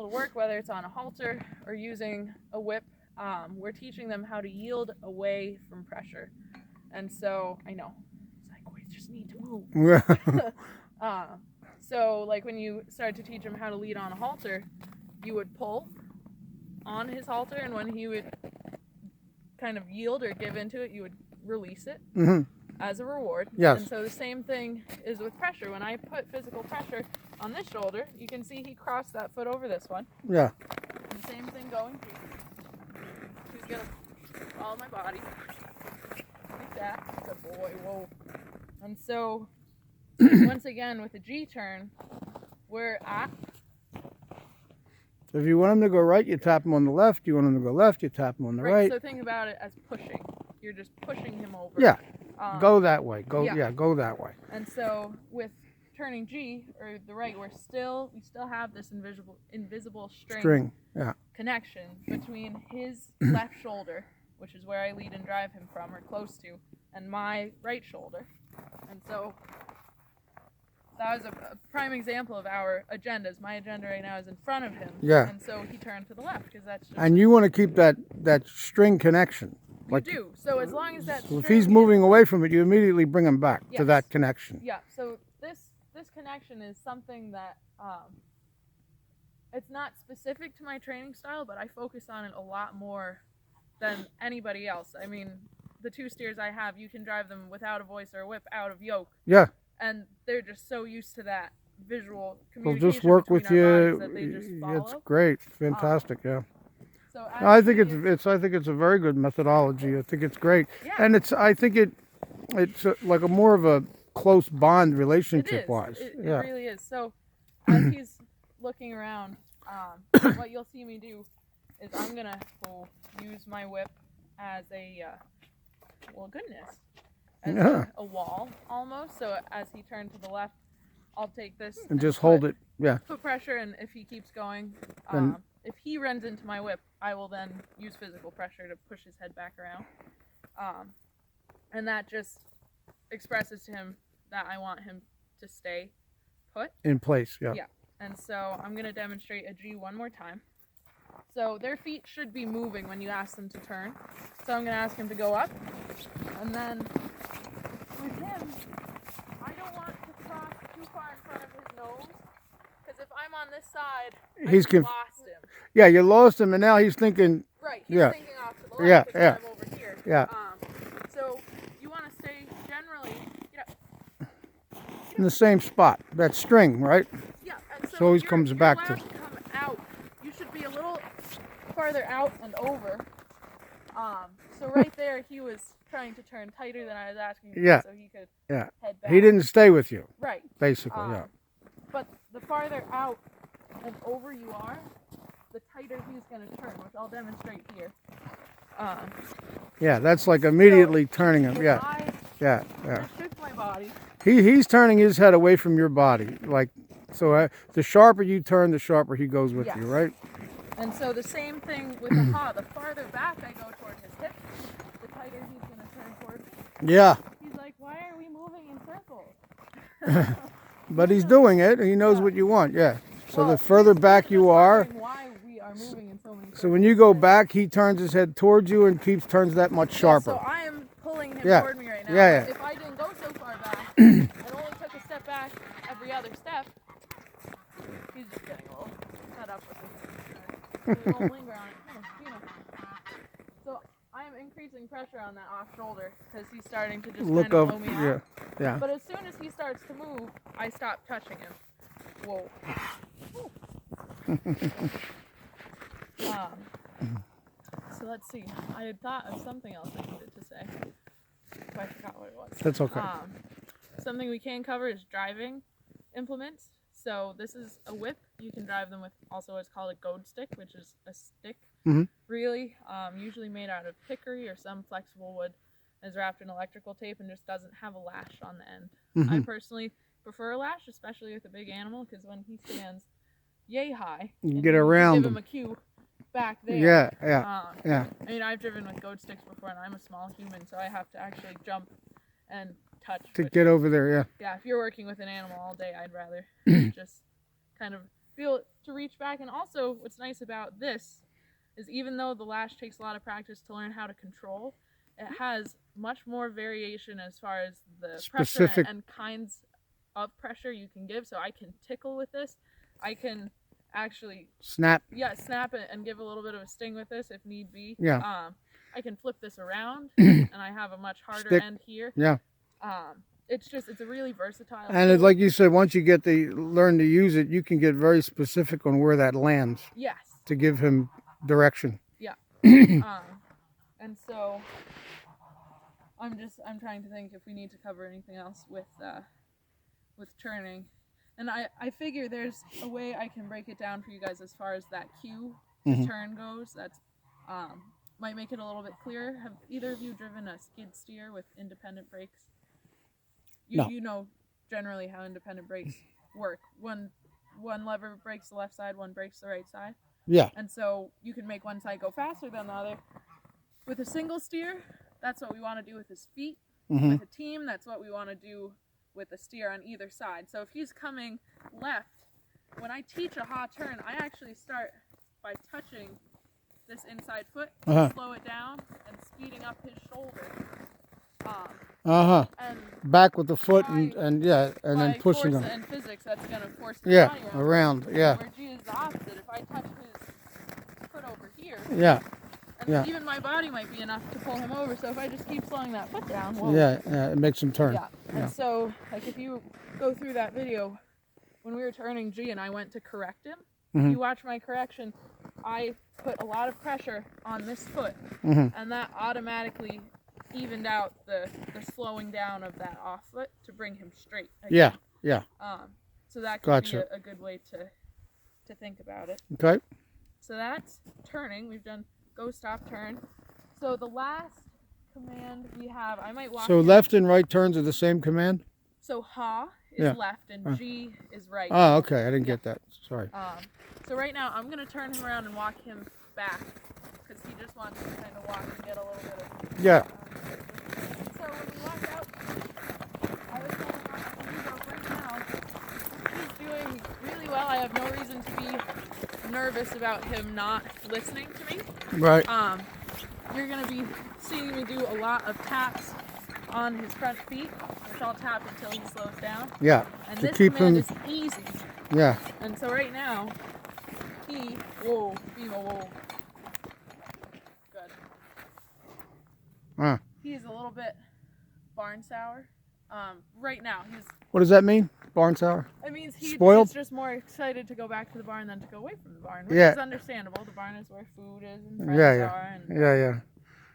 work, whether it's on a halter or using a whip, we're teaching them how to yield away from pressure. And so, I know, it's like, we just need to move. So, like, when you start to teach him how to lead on a halter, you would pull on his halter, and when he would kind of yield or give into it, you would release it as a reward. Yes. And so the same thing is with pressure. When I put physical pressure on this shoulder, you can see he crossed that foot over this one. Yeah. And the same thing going here. He's going to follow my body. Like that. Good boy. Whoa. And so, once again, with a G turn, we're at... So if you want him to go right, you tap him on the left. You want him to go left, you tap him on the right. So think about it as pushing. You're just pushing him over. Yeah. Go that way. Go go that way. And so with turning G or the right, we still have this invisible string connection between his left shoulder, which is where I lead and drive him from, or close to, and my right shoulder. And so that was a prime example of our agendas. My agenda right now is in front of him. Yeah. And so he turned to the left because that's just... And you want to keep that string connection. We do. So as long as that so if he's moving away from it, you immediately bring him back to that connection. Yeah. So this connection is something that it's not specific to my training style, but I focus on it a lot more than anybody else. I mean, the 2 steers I have, you can drive them without a voice or a whip out of yoke. Yeah. And they're just so used to that visual They'll communication just work between with our you. bodies that they just follow. It's great, fantastic, yeah. So I think it's a very good methodology. I think it's great, and I think it's like a more of a close bond relationship wise. It really is. So as he's looking around, what you'll see me do is I'm gonna use my whip as a a wall almost. So as he turned to the left, I'll take this and just hold it. Yeah. Put pressure, and if he keeps going, if he runs into my whip, I will then use physical pressure to push his head back around. And that just expresses to him that I want him to stay put. In place, yeah. Yeah. And so I'm going to demonstrate a G one more time. So their feet should be moving when you ask them to turn. So I'm going to ask him to go up. And then with him, I don't want to cross too far in front of his nose. Because if I'm on this side, I've lost him. Yeah, you lost him, and now he's thinking. Right, he's thinking off to the left because I'm over here. Yeah. So you want to stay generally, in the same spot. That string, right? Yeah. And so always comes back to. Come out. You should be a little farther out and over. So right there, he was trying to turn tighter than I was asking him so he could head back. He didn't stay with you. Right. Basically, But the farther out and over you are, the tighter he's going to turn, which I'll demonstrate here. Yeah, that's like immediately turning him. Yeah. Restrict my body. He's turning his head away from your body, like so. The sharper you turn, the sharper he goes with you, right? And so the same thing with the ha. The farther back I go toward his hip, the tighter he's going to turn toward me. Yeah. He's like, why are we moving in circles? But he's doing it, and he knows what you want. Yeah. So the further back you are. Why we are moving in so many circles. So when you go back, he turns his head towards you and turns that much sharper. So I am pulling him toward me right now. Yeah. If I didn't go so far back and only took a step back every other step, he's just getting a little fed up with it. So we won't linger on it. So I am increasing pressure on that off shoulder because he's starting to just look kind of up. blow me off. Yeah. But as soon as he starts to move, I stop touching him. Whoa. So let's see. I had thought of something else I needed to say. But I forgot what it was. That's okay. Something we can cover is driving implements. So this is a whip. You can drive them with also what's called a goad stick, which is a stick, really, usually made out of hickory or some flexible wood, is wrapped in electrical tape and just doesn't have a lash on the end. I personally prefer a lash, especially with a big animal, because when he stands yay high, you can get around give him a cue back there. Yeah. I mean, I've driven with goad sticks before, and I'm a small human, so I have to actually jump and touch. To get over there, Yeah, if you're working with an animal all day, I'd rather just kind of able to reach back. And also what's nice about this is even though the lash takes a lot of practice to learn how to control, it has much more variation as far as the Specific pressure and kinds of pressure you can give. So I can tickle with this. I can actually snap. Yeah, snap it and give a little bit of a sting with this if need be. Yeah. I can flip this around and I have a much harder Stick. end here. Yeah. It's a really versatile and tool. like you said, once you get to learn to use it, you can get very specific on where that lands. Yes. To give him direction. Yeah. And so I'm trying to think if we need to cover anything else with turning. And I figure there's a way I can break it down for you guys as far as that cue to turn goes. That's might make it a little bit clearer. Have either of you driven a skid steer with independent brakes? No. You know generally how independent brakes work. One lever brakes the left side, one brakes the right side. Yeah. And so you can make one side go faster than the other. With a single steer, that's what we want to do with his feet. With a team, that's what we want to do with a steer on either side. So if he's coming left, when I teach a ha turn, I actually start by touching this inside foot, slow it down, and speeding up his shoulder. And back with the foot and then pushing him. And physics, that's going to force the body around. Yeah. Where G is the opposite. If I touch his foot over here, and even my body might be enough to pull him over. So if I just keep slowing that foot down, well, it makes him turn. Yeah. And so, like, if you go through that video, when we were turning G and I went to correct him, if you watch my correction, I put a lot of pressure on this foot, and that automatically evened out the slowing down of that off foot to bring him straight again. Yeah. So that could be a good way to think about it. Okay. So that's turning. We've done go, stop, turn. So the last command we have, I might walk. So left and right turns are the same command? So ha is left and G is right. Oh, okay. I didn't get that. Sorry. So right now I'm going to turn him around and walk him back because he just wants to kind of walk and get a little bit of... Yeah. So when we walk out, I was telling him right now, he's doing really well. I have no reason to be nervous about him not listening to me. Right. You're going to be seeing me do a lot of taps on his front feet, which I'll tap until he slows down. Yeah. And to this keep command him... is easy. Yeah. And so right now, whoa. Good. He's a little bit barn sour. Right now, What does that mean? Barn sour? It means he's just more excited to go back to the barn than to go away from the barn, which is understandable. The barn is where food is and friends are. And Yeah.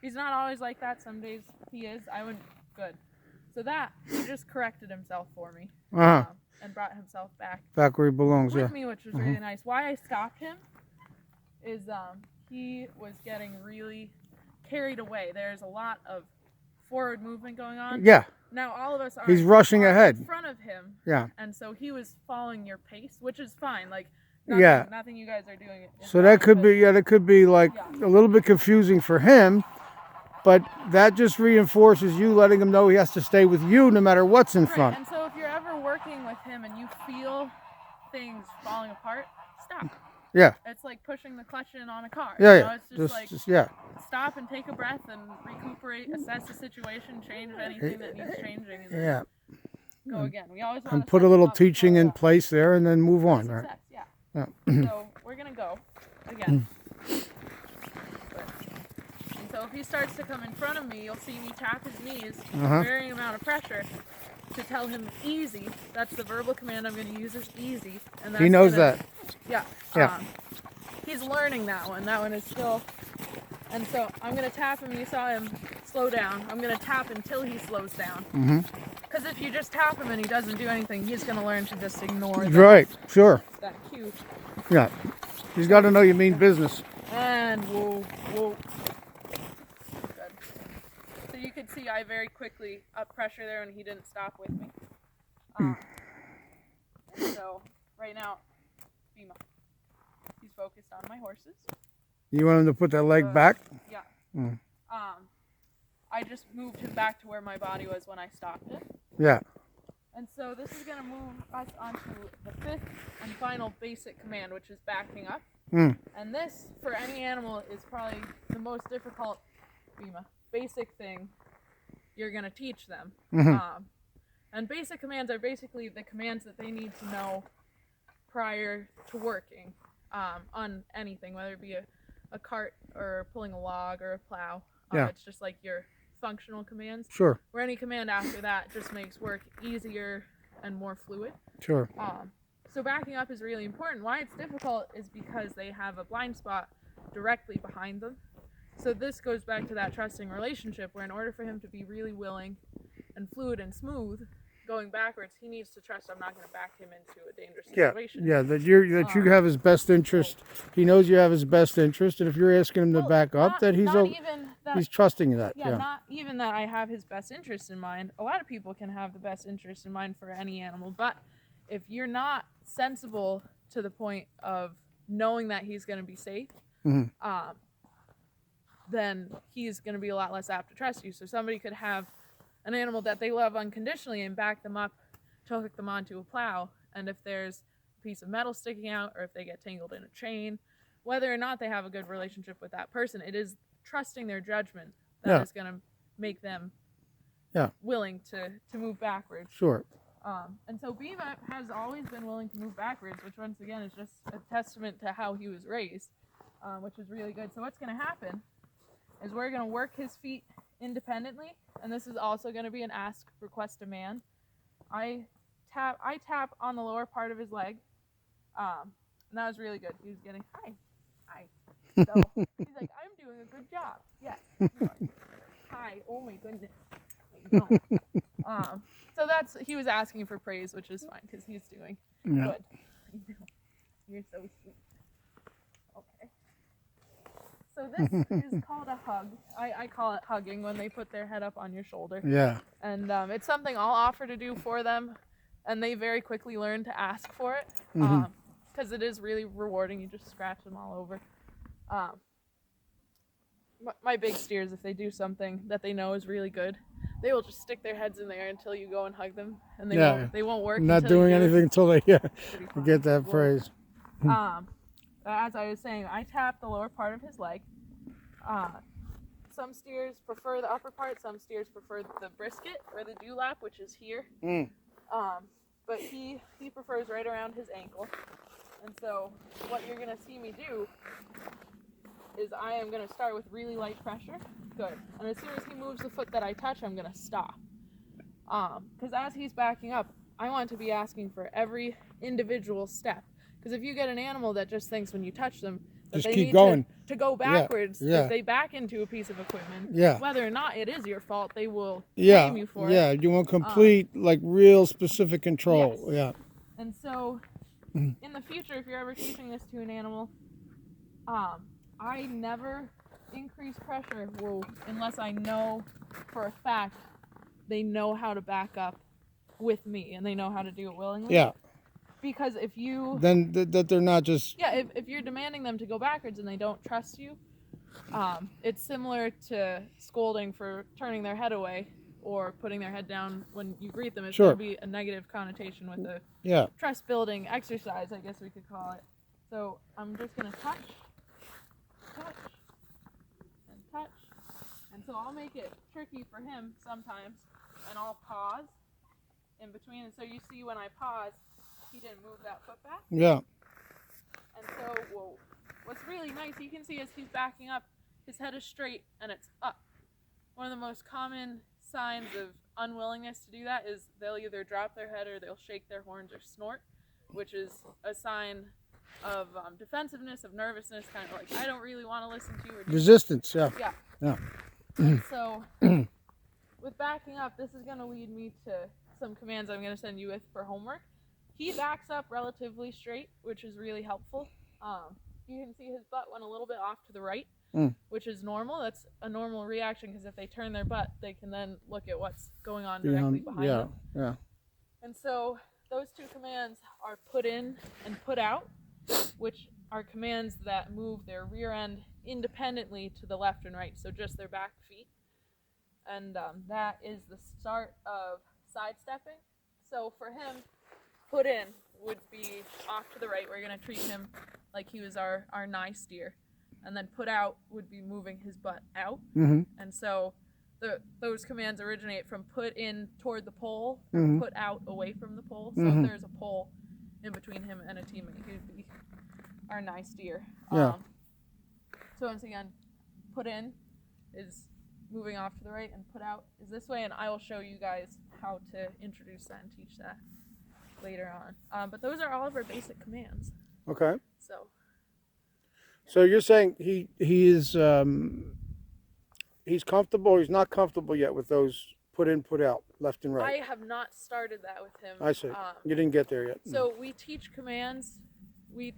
He's not always like that. Some days he is. Good. So he just corrected himself for me. And brought himself back where he belongs. with me, which was really nice. Why I stopped him is he was getting really carried away. There's a lot of forward movement going on. Yeah. Now all of us are. He's rushing ahead in front of him. Yeah. And so he was following your pace, which is fine. Like nothing you guys are doing. So that could be like a little bit confusing for him. But that just reinforces you letting him know he has to stay with you no matter what's in front. And so if you're ever working with him and you feel things falling apart, stop. Yeah. It's like pushing the clutch in on a car. Yeah. It's just stop and take a breath and recuperate, assess the situation, change anything that needs changing, and then go again. We always want to put a little teaching in place there and then move on. Success, right? Yeah. So we're going to go again. So if he starts to come in front of me, you'll see me tap his knees, varying amount of pressure, to tell him easy. That's the verbal command I'm going to use is easy. And that's he knows that. Yeah. He's learning that one. That one is still... And so I'm going to tap him. You saw him slow down. I'm going to tap until he slows down. Because if you just tap him and he doesn't do anything, he's going to learn to just ignore that. Right. Sure. That cue. Yeah. He's got to know you mean business. And whoa. So you could see I very quickly up pressure there and he didn't stop with me. So right now, he's focused on my horses. You want him to put that leg back? Yeah. I just moved him back to where my body was when I stopped him. Yeah. And so this is going to move us onto the fifth and final basic command, which is backing up. Mm. And this, for any animal, is probably the most difficult basic thing you're going to teach them. Mm-hmm. And basic commands are basically the commands that they need to know prior to working on anything, whether it be a cart or pulling a log or a plow. Yeah. It's just like your functional commands. Sure. Where any command after that just makes work easier and more fluid. Sure. So backing up is really important. Why it's difficult is because they have a blind spot directly behind them. So this goes back to that trusting relationship where in order for him to be really willing and fluid and smooth going backwards, he needs to trust I'm not going to back him into a dangerous situation. Yeah, that you have his best interest. He knows you have his best interest, and if you're asking him to back up, that he's trusting that. Yeah, not even that I have his best interest in mind. A lot of people can have the best interest in mind for any animal, but if you're not sensible to the point of knowing that he's going to be safe, then he's going to be a lot less apt to trust you. So somebody could have an animal that they love unconditionally and back them up to hook them onto a plow, and if there's a piece of metal sticking out or if they get tangled in a chain, whether or not they have a good relationship with that person, it is trusting their judgment that is going to make them willing to move backwards. Sure. And so Beaver has always been willing to move backwards, which once again is just a testament to how he was raised, which is really good. So what's going to happen is we're going to work his feet independently, and this is also going to be an ask, request, demand. I tap on the lower part of his leg, and that was really good. He was getting hi. So he's like, I'm doing a good job. Yes. Hi. Oh my goodness. No. So he was asking for praise, which is fine because he's doing good. You're so sweet. Okay. So this is called a hug. I call it hugging when they put their head up on your shoulder. Yeah. And it's something I'll offer to do for them, and they very quickly learn to ask for it because it is really rewarding. You just scratch them all over. My big steers, if they do something that they know is really good, they will just stick their heads in there until you go and hug them, and they won't work. Not doing anything until they get that praise. As I was saying, I tap the lower part of his leg. Some steers prefer the upper part. Some steers prefer the brisket or the dewlap, which is here. But he prefers right around his ankle. And so what you're going to see me do is I am going to start with really light pressure. Good. And as soon as he moves the foot that I touch, I'm going to stop. Because as he's backing up, I want to be asking for every individual step. Because if you get an animal that just thinks when you touch them that just they keep need going to go backwards, if they back into a piece of equipment, whether or not it is your fault, they will blame you for it. Yeah, you want complete, real specific control. Yes. Yeah. And so, in the future, if you're ever teaching this to an animal, I never increase pressure unless I know for a fact they know how to back up with me and they know how to do it willingly. Yeah. Because if you... Then that they're not just... Yeah, if you're demanding them to go backwards and they don't trust you, it's similar to scolding for turning their head away or putting their head down when you greet them. It's going to be a negative connotation with a trust-building exercise, I guess we could call it. So I'm just going to touch, and touch. And so I'll make it tricky for him sometimes, and I'll pause in between. And so you see when I pause, he didn't move that foot back. Yeah. And so, what's really nice, you can see as he's backing up, his head is straight and it's up. One of the most common signs of unwillingness to do that is they'll either drop their head or they'll shake their horns or snort, which is a sign of defensiveness, of nervousness, kind of like, I don't really want to listen to you. Or resistance, yeah. And so, with backing up, this is going to lead me to some commands I'm going to send you with for homework. He backs up relatively straight, which is really helpful. You can see his butt went a little bit off to the right, which is normal. That's a normal reaction because if they turn their butt, they can then look at what's going on directly behind them. Yeah. And so those two commands are put in and put out, which are commands that move their rear end independently to the left and right, so just their back feet. And that is the start of sidestepping. So for him, put in would be off to the right. We're going to treat him like he was our nigh steer. And then put out would be moving his butt out. And so those commands originate from put in toward the pole, or put out away from the pole. So if there's a pole in between him and a teammate, he would be our nigh steer. Yeah. So once again, put in is moving off to the right, and put out is this way. And I will show you guys how to introduce that and teach that later on. But those are all of our basic commands. Okay. So you're saying he is he's comfortable, or he's not comfortable yet with those put in, put out, left and right? I have not started that with him. I see. You didn't get there yet. So we teach commands. We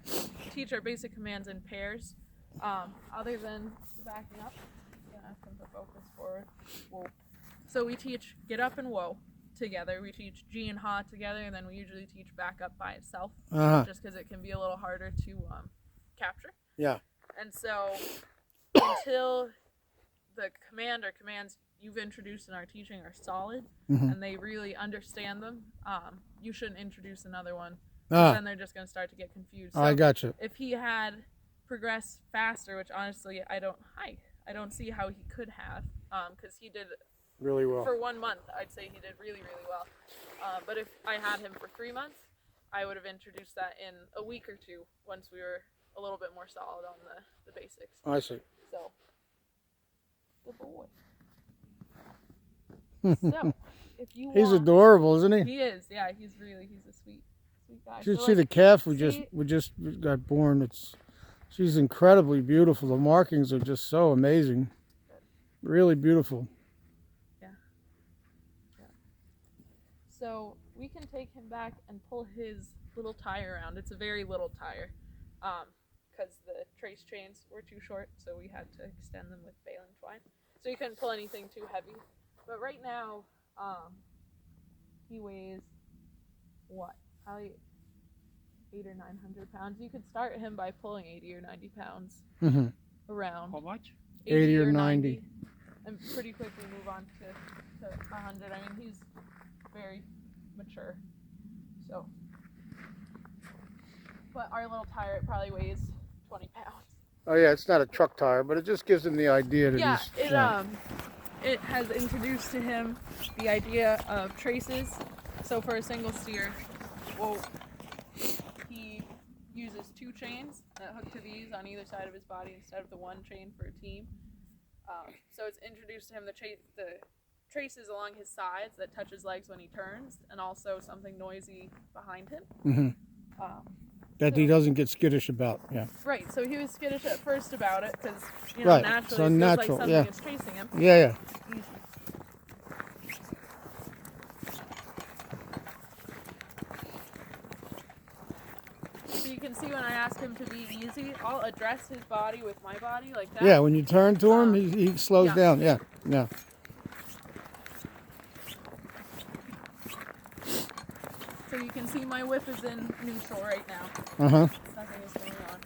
teach our basic commands in pairs. Other than backing up, I'm gonna ask him to focus forward. Whoa. So we teach get up and whoa together. We teach G and ha together, and then we usually teach back up by itself, just because it can be a little harder to capture. Yeah. And so until the command or commands you've introduced in our teaching are solid and they really understand them, you shouldn't introduce another one. Then they're just going to start to get confused. So I got you. if he had progressed faster, which honestly I don't see how he could have, because he did really well. For 1 month, I'd say he did really, really well. But if I had him for 3 months, I would have introduced that in a week or two once we were a little bit more solid on the basics. I see. So, good boy. So, if you He's want, adorable, isn't he? He is. Yeah, he's a sweet guy. You should see the calf we just got born. She's incredibly beautiful. The markings are just so amazing. Really beautiful. Yeah. So we can take him back and pull his little tire around. It's a very little tire, because the trace chains were too short, so we had to extend them with baling twine. So you couldn't pull anything too heavy. But right now, he weighs probably 800 or 900 pounds. You could start him by pulling 80 or 90 pounds around. How much? 80 or 90. And pretty quickly move on to 100. I mean, he's very mature. So, but our little tire, it probably weighs 20 pounds. Oh yeah, it's not a truck tire, but it just gives him the idea that it has introduced to him the idea of traces. So for a single steer, he uses 2 chains that hook to these on either side of his body instead of the 1 chain for a team. So it's introduced to him the traces along his sides that touch his legs when he turns, and also something noisy behind him. That he doesn't get skittish about. Yeah. Right. So he was skittish at first about it because Right. naturally So it feels natural, like something is chasing him. Yeah. Easy. So you can see when I ask him to be easy, I'll address his body with my body like that. Yeah, when you turn to him, he slows down. Yeah. So you can see my whip is in neutral right now. Nothing is going on.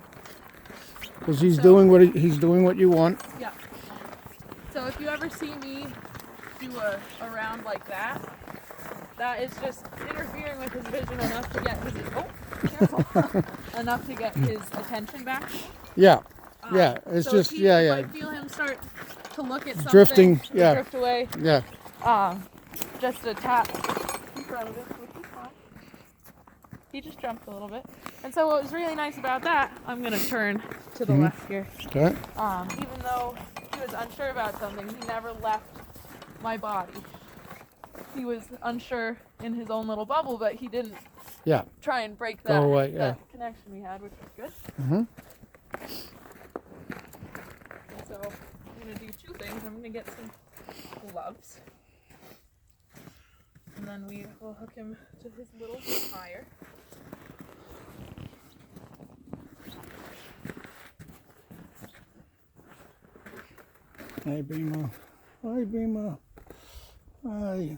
Because he's doing what you want. Yeah. So if you ever see me do a round like that, that is just interfering with his vision enough to get his enough to get his attention back. Yeah. It's so just if I feel him start to look at something, drifting. drift away. Yeah. Just a tap in front of it, which is fine. He just jumped a little bit. And so what was really nice about that, I'm gonna turn to the left here. Okay. Even though he was unsure about something, he never left my body. He was unsure in his own little bubble, but he didn't try and break that, that connection we had, which was good. And so I'm going to do 2 things. I'm going to get some gloves. And then we will hook him to his little tire. Hi, Beema. Hi, Beema. Hi.